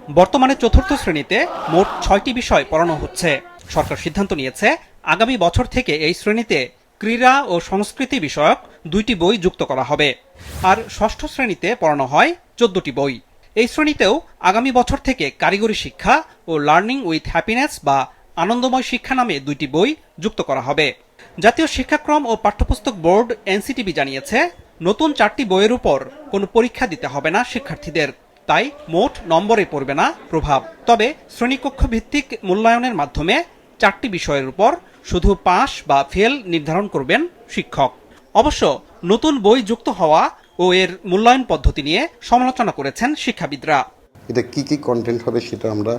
বর্তমানে চতুর্থ শ্রেণীতে মোট ৬টি বিষয় পড়ানো হচ্ছে। সরকার সিদ্ধান্ত নিয়েছে আগামী বছর থেকে এই শ্রেণীতে ক্রীড়া ও সংস্কৃতি বিষয়ক ২টি বই যুক্ত করা হবে। আর ষষ্ঠ শ্রেণীতে পড়ানো হয় ১৪টি বই। এই শ্রেণীতেও আগামী বছর থেকে কারিগরি শিক্ষা ও লার্নিং উইথ হ্যাপিনেস বা আনন্দময় শিক্ষা নামে ২টি বই যুক্ত করা হবে। জাতীয় শিক্ষাক্রম ও পাঠ্যপুস্তক বোর্ড এনসিটিবি জানিয়েছে, নতুন 4টি বইয়ের উপর কোনো পরীক্ষা দিতে হবে না শিক্ষার্থীদের, তাই মোট নম্বরে পড়বে না প্রভাব। তবে শ্রেণীকক্ষ ভিত্তিক মূল্যায়নের মাধ্যমে 4টি বিষয়ের উপর শুধু পাস বা ফেল নির্ধারণ করবেন শিক্ষক। অবশ্য নতুন বই যুক্ত হওয়া ও এর মূল্যায়ন পদ্ধতি নিয়ে সমালোচনা করেছেন শিক্ষাবিদরা। এটা কি কন্টেন্ট হবে সেটা আমরা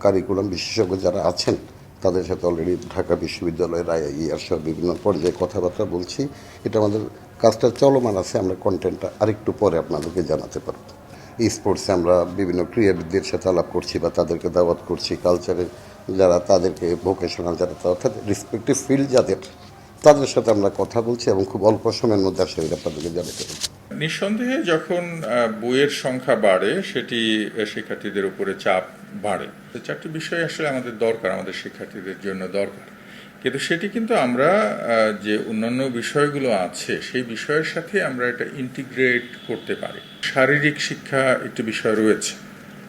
কারিকুলাম বিশেষজ্ঞ যারা আছেন তাদের সাথে অলরেডি ঢাকা বিশ্ববিদ্যালয়ের আইআইইআর সহ বিভিন্ন পর্যায়ে কথাবার্তা বলছি। এটা আমাদের কাজটা চলমান আছে, আমরা কন্টেন্টটা আরেকটু পরে আপনাদেরকে জানাতে পারব। স্পোর্টসে আমরা বিভিন্ন ক্রীড়াবিদদের সাথে আলাপ করছি বা তাদেরকে দাওয়াত করছি, কালচারের যারা তাদেরকে ভোকেশনাল যারা অর্থাৎ রেসপেক্টিভ ফিল্ড যাদের তাদের সাথে আমরা কথা বলছি এবং খুব অল্প সময়ের মধ্যে আসলে আপনাদেরকে জানাতে পারব। নিঃসন্দেহে যখন বইয়ের সংখ্যা বাড়ে সেটি শিক্ষার্থীদের উপরে চাপ বাড়ে। 4টি বিষয় আসলে আমাদের দরকার, আমাদের শিক্ষার্থীদের জন্য দরকার, কিন্তু সেটি কিন্তু আমরা যে অন্যান্য বিষয়গুলো আছে সেই বিষয়ের সাথে আমরা এটা ইন্টিগ্রেট করতে পারি। শারীরিক শিক্ষা একটি বিষয় রয়েছে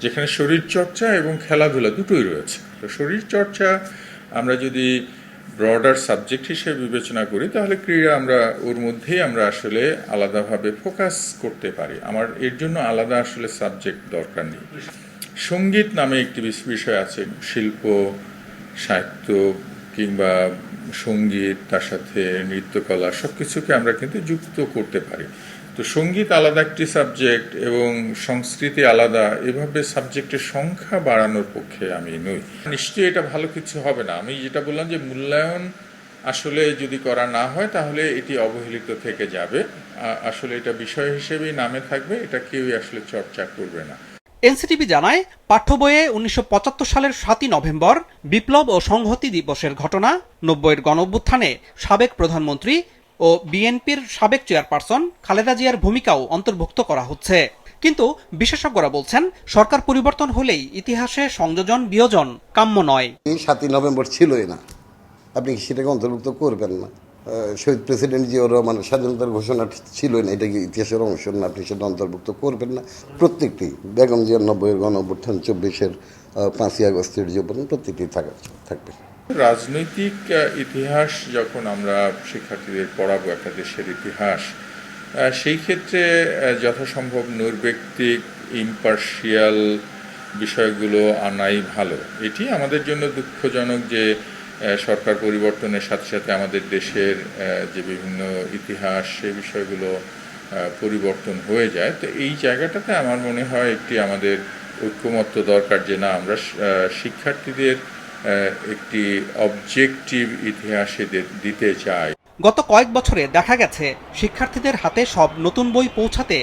যেখানে শরীরচর্চা এবং খেলাধুলা দুটোই রয়েছে। তো শরীরচর্চা আমরা যদি ব্রডার সাবজেক্ট হিসেবে বিবেচনা করি তাহলে ক্রীড়া আমরা ওর মধ্যেই আমরা আসলে আলাদাভাবে ফোকাস করতে পারি। আমার এর জন্য আলাদা আসলে সাবজেক্ট দরকার নেই। সঙ্গীত নামে একটি বিষয় আছে, শিল্প সাহিত্য কিংবা সঙ্গীত, তার সাথে নৃত্যকলা সব কিছুকে আমরা কিন্তু যুক্ত করতে পারি। তো সঙ্গীত আলাদা একটি সাবজেক্ট এবং সংস্কৃতি আলাদা, এভাবে সাবজেক্টের সংখ্যা বাড়ানোর পক্ষে আমি নই। নিশ্চয়ই এটা ভালো কিছু হবে না। আমি যেটা বললাম যে মূল্যায়ন আসলে যদি করা না হয় তাহলে এটি অবহেলিত থেকে যাবে। আসলে এটা বিষয় হিসেবেই নামে থাকবে, এটা কেউই আসলে চর্চা করবে না। এনসিটিবি জানায়, পাঠ্য বইয়ে ১৯৭৫ সালের ৭ই নভেম্বর বিপ্লব ও সংহতি দিবসের ঘটনা, ৯০-এর গণঅভ্যুত্থানে সাবেক প্রধানমন্ত্রী ও বিএনপির সাবেক চেয়ারপারসন খালেদা জিয়ার ভূমিকাও অন্তর্ভুক্ত করা হচ্ছে। কিন্তু বিশেষজ্ঞরা বলছেন, সরকার পরিবর্তন হলেই ইতিহাসে সংযোজন বিয়োজন কাম্য নয়। ৭ই নভেম্বর ছিলই না, আপনি সেটাকে অন্তর্ভুক্ত করবেন না। শহীদ প্রেসিডেন্ট জিয়াউর রহমানের স্বাধীনতার ঘোষণা ছিলই না, এটা কি ইতিহাসের অংশ না? আপনি সেটা অন্তর্ভুক্ত করবেন না। প্রত্যেকটি বেগম জিয়ার ৯০-এর গণঅভ্যুত্থান, ২৪-এর ৫ই আগস্টের জীবন প্রত্যেকটি থাকবে। রাজনৈতিক ইতিহাস যখন আমরা শিক্ষার্থীদের পড়াবো, একটা দেশের ইতিহাস, সেই ক্ষেত্রে যথাসম্ভব নৈর্ব্যক্তিক ইম্পার্শিয়াল বিষয়গুলো আনাই ভালো। এটি আমাদের জন্য দুঃখজনক যে সরকার পরিবর্তনের সাথে সাথে আমাদের দেশের যে বিভিন্ন ইতিহাস সেই বিষয়গুলো পরিবর্তন হয়ে যায়। তো এই জায়গাটাতে আমার মনে হয় একটি আমাদের ঐক্যমত্য দরকার যে না, আমরা শিক্ষার্থীদের একটি অবজেক্টিভ ইতিহাসে দিতে চাই। গত কয়েক বছরে দেখা গেছে, শিক্ষার্থীদের হাতে সব নতুন বই পৌঁছাতে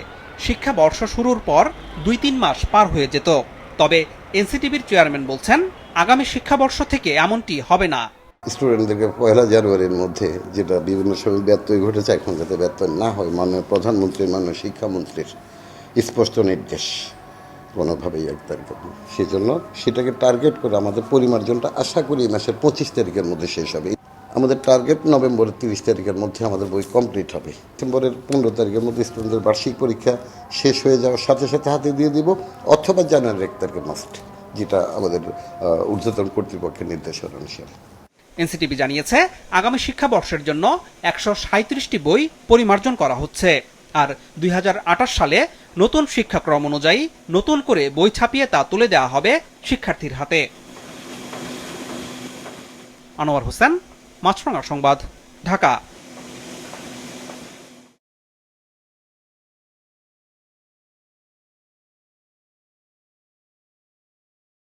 শিক্ষাবর্ষ শুরুর পর ২-৩ মাস পার হয়ে যেত। তবে এনসিটিবির চেয়ারম্যান বলছেন, আগামী শিক্ষাবর্ষ থেকে এমনটি হবে না। স্টুডেন্টদেরকে ১লা জানুয়ারির মধ্যে যেটা বিভিন্ন সময় ব্যত্যয় ঘটেছে, এখন যাতে ব্যত্যয় না হয়, মাননীয় প্রধানমন্ত্রীর, মাননীয় শিক্ষামন্ত্রীর স্পষ্ট নির্দেশ, কোনোভাবেই সেই জন্য সেটাকে টার্গেট করে আমাদের পরিমার্জনটা আশা করি এই মাসের ২৫ তারিখের মধ্যে শেষ হবে। আমাদের টার্গেট নভেম্বরের ৩০ তারিখের মধ্যে আমাদের বই কমপ্লিট হবে। ডিসেম্বরের ১৫ তারিখের মধ্যে স্টুডেন্টদের বার্ষিক পরীক্ষা শেষ হয়ে যাওয়ার সাথে সাথে হাতে দিয়ে দিব, অথবা জানুয়ারির ১ তারিখে মাস্ট, যেটা আমাদের ঊর্ধ্বতন কর্তৃপক্ষের নির্দেশনা অনুসারে। এনসিটিবি জানিয়েছে, আগামী শিক্ষাবর্ষের জন্য ১৩৭টি বই পরিমার্জন করা হচ্ছে। আর ২০২৮ সালে নতুন শিক্ষাক্রম অনুযায়ী নতুন করে বই ছাপিয়ে তা তুলে দেওয়া হবে শিক্ষার্থীর হাতে। আনোয়ার হোসেন, মাছরাঙা সংবাদ, ঢাকা।